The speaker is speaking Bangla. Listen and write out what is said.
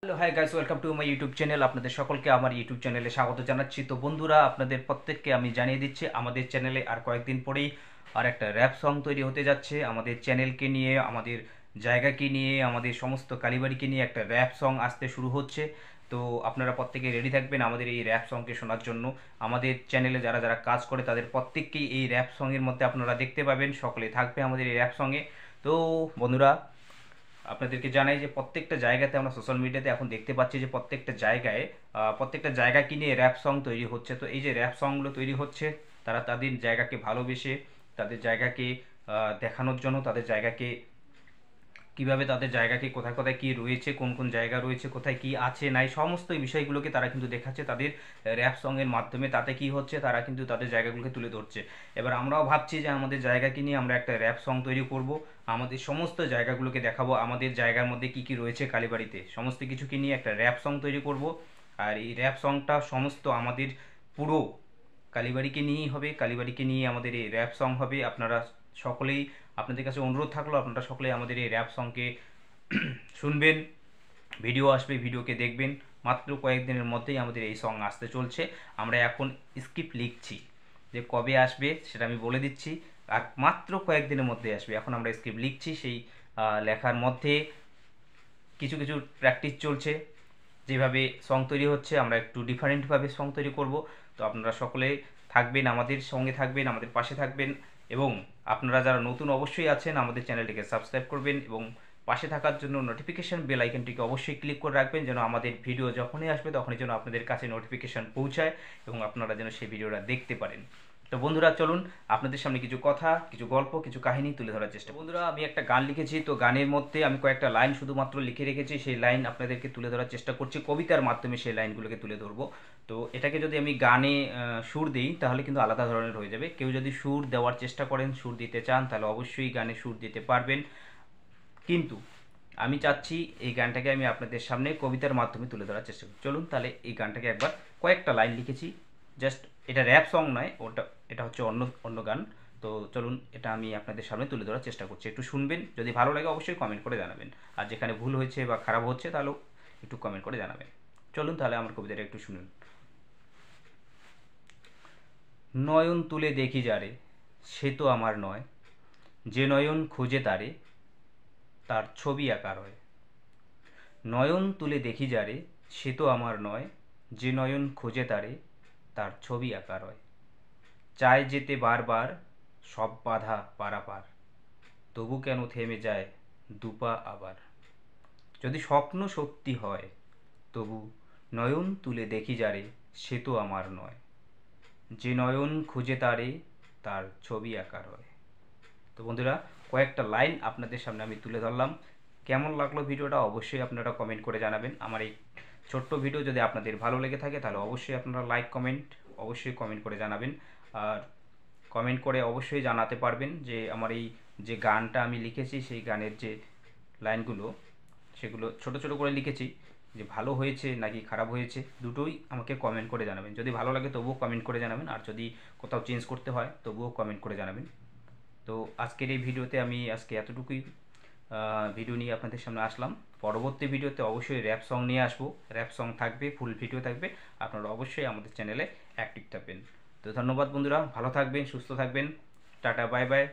Hello hi guys, welcome to my YouTube channel. আপনাদের সকলকে আমার ইউটিউব চ্যানেলে স্বাগত জানাচ্ছি। তো বন্ধুরা, আপনাদের প্রত্যেককে আমি জানিয়ে দিচ্ছি আমাদের চ্যানেলে আর কয়েকদিন পরেই আর একটা র্যাপ সং তৈরি হতে যাচ্ছে। আমাদের চ্যানেলকে নিয়ে, আমাদের জায়গাকে নিয়ে, আমাদের সমস্ত কালীবাড়িকে নিয়ে একটা র্যাপ সং আসতে শুরু হচ্ছে। তো আপনারা প্রত্যেকে রেডি থাকবেন আমাদের এই র্যাপ সংকে শোনার জন্য। আমাদের চ্যানেলে যারা যারা কাজ করে তাদের প্রত্যেককেই এই র্যাপ সঙের মধ্যে আপনারা দেখতে পাবেন, সকলে থাকবে আমাদের এই র্যাপ সঙ্গে। তো বন্ধুরা, আপনাদেরকে জানাই যে প্রত্যেকটা জায়গাতে আমরা সোশ্যাল মিডিয়াতে এখন দেখতে পাচ্ছি যে প্রত্যেকটা জায়গা কিনে র্যাপ সং তৈরি হচ্ছে। তো এই যে র্যাপ সংগুলো তৈরি হচ্ছে, তারা তাদের জায়গাকে ভালোবেসে, তাদের জায়গাকে দেখানোর জন্য, তাদের জায়গাকে কোথায় কোথায় কী রয়েছে, কোন কোন জায়গা রয়েছে, কোথায় কী আছে নাই, সমস্ত এই বিষয়গুলোকে তারা কিন্তু দেখাচ্ছে তাদের র্যাপ সঙের মাধ্যমে। তাতে কি হচ্ছে, তারা কিন্তু তাদের জায়গাগুলোকে তুলে ধরছে। এবার আমরাও ভাবছি যে আমাদের জায়গাকে নিয়ে আমরা একটা র্যাপ সং তৈরি করব, আমাদের সমস্ত জায়গাগুলোকে দেখাবো, আমাদের জায়গার মধ্যে কি কি রয়েছে কালীবাড়িতে সমস্ত কিছুকে নিয়ে একটা র্যাপ সং তৈরি করব। আর এই র্যাপ সংটা সমস্ত আমাদের পুরো কালীবাড়িকে নিয়েই হবে, কালীবাড়িকে নিয়ে আমাদের এই র্যাপ সং হবে। আপনারা সকলেই, আপনাদের কাছে অনুরোধ থাকলো, আপনারা সকলেই আমাদের এই র্যাপ সংকে শুনবেন। ভিডিও আসবে, ভিডিওকে দেখবেন। মাত্র কয়েকদিনের মধ্যেই আমাদের এই সং আসতে চলছে। আমরা এখন স্ক্রিপ্ট লিখছি, যে কবে আসবে সেটা আমি বলে দিচ্ছি। আর মাত্র কয়েকদিনের মধ্যে আসবে। এখন আমরা স্ক্রিপ্ট লিখছি, সেই লেখার মধ্যে কিছু কিছু প্র্যাকটিস চলছে। যেভাবে সং তৈরি হচ্ছে আমরা একটু ডিফারেন্টভাবে সং তৈরি করব। তো আপনারা সকলে থাকবেন, আমাদের সঙ্গে থাকবেন, আমাদের পাশে থাকবেন। এবং আপনারা যারা নতুন অবশ্যই আছেন, আমাদের চ্যানেলটিকে সাবস্ক্রাইব করবেন এবং পাশে থাকার জন্য নোটিফিকেশন বেল আইকনটিকে অবশ্যই ক্লিক করে রাখবেন, যেন আমাদের ভিডিও যখনই আসবে তখনই যেন আপনাদের কাছে নোটিফিকেশন পৌঁছায় এবং আপনারা যেন সেই ভিডিওটা দেখতে পারেন। তো বন্ধুরা, চলুন আপনাদের সামনে কিছু কথা, কিছু গল্প, কিছু কাহিনী তুলে ধরার চেষ্টা। বন্ধুরা, আমি একটা গান লিখেছি। তো গানের মধ্যে আমি কয়েকটা লাইন শুধুমাত্র লিখে রেখেছি, সেই লাইন আপনাদেরকে তুলে ধরার চেষ্টা করছি, কবিতার মাধ্যমে সেই লাইনগুলোকে তুলে ধরবো। তো এটাকে যদি আমি গানে সুর দিই তাহলে কিন্তু আলাদা ধরনের হয়ে যাবে। কেউ যদি সুর দেওয়ার চেষ্টা করেন, সুর দিতে চান, তাহলে অবশ্যই গানে সুর দিতে পারবেন। কিন্তু আমি চাচ্ছি এই গানটাকে আমি আপনাদের সামনে কবিতার মাধ্যমে তুলে ধরার চেষ্টা করি। চলুন তাহলে এই গানটাকে একবার, কয়েকটা লাইন লিখেছি, জাস্ট এটা র্যাপ সং নয়, এটা হচ্ছে অন্য অন্য গান। তো চলুন এটা আমি আপনাদের সামনে তুলে ধরার চেষ্টা করছি, একটু শুনবেন। যদি ভালো লাগে অবশ্যই কমেন্ট করে জানাবেন, আর যেখানে ভুল হয়েছে বা খারাপ হচ্ছে তাহলেও একটু কমেন্ট করে জানাবেন। চলুন তাহলে আমার কবিতাটা একটু শুনুন। নয়ন তুলে দেখি যারে, সে তো আমার নয়, যে নয়ন খুঁজে তারে, তার ছবি আঁকা রয়। নয়ন তুলে দেখি যারে, সে তো আমার নয়, যে নয়ন খোঁজে তারে, তার ছবি আঁকা রয়। চায় যেতে বারবার সব বাধা পারাপার, তবু কেন থেমে যায় দুপা আবার। যদি স্বপ্ন সত্যি হয় তবু নয়ন তুলে দেখি যারে, সে তো আমার নয়, যে নয়ন খুঁজে তারে, তার ছবি আঁকা রয়। তো বন্ধুরা, কয়েকটা লাইন আপনাদের সামনে আমি তুলে ধরলাম। কেমন লাগলো ভিডিওটা অবশ্যই আপনারা কমেন্ট করে জানাবেন। আমার এই ছোট্ট ভিডিও যদি আপনাদের ভালো লেগে থাকে তাহলে অবশ্যই আপনারা লাইক, কমেন্ট, অবশ্যই কমেন্ট করে জানাবেন। আর কমেন্ট করে অবশ্যই জানাতে পারবেন যে আমার এই যে গানটা আমি লিখেছি, সেই গানের যে লাইনগুলো, সেগুলো ছোট ছোট করে লিখেছি, যে ভালো হয়েছে নাকি খারাপ হয়েছে দুটোই আমাকে কমেন্ট করে জানাবেন। যদি ভালো লাগে তবুও কমেন্ট করে জানাবেন, আর যদি কোথাও চেঞ্জ করতে হয় তবুও কমেন্ট করে জানাবেন। তো আজকের এই ভিডিওতে আমি আজকে এতটুকুই ভিডিও নিয়ে আপনাদের সামনে আসলাম। পরবর্তী ভিডিওতে অবশ্যই র্যাপ সং নিয়ে আসবো, র্যাপ সং থাকবে, ফুল ভিডিও থাকবে। আপনারা অবশ্যই আমাদের চ্যানেলে অ্যাক্টিভ থাকবেন। তো ধন্যবাদ বন্ধুরা, ভালো থাকবেন, সুস্থ থাকবেন। Tata, bye bye.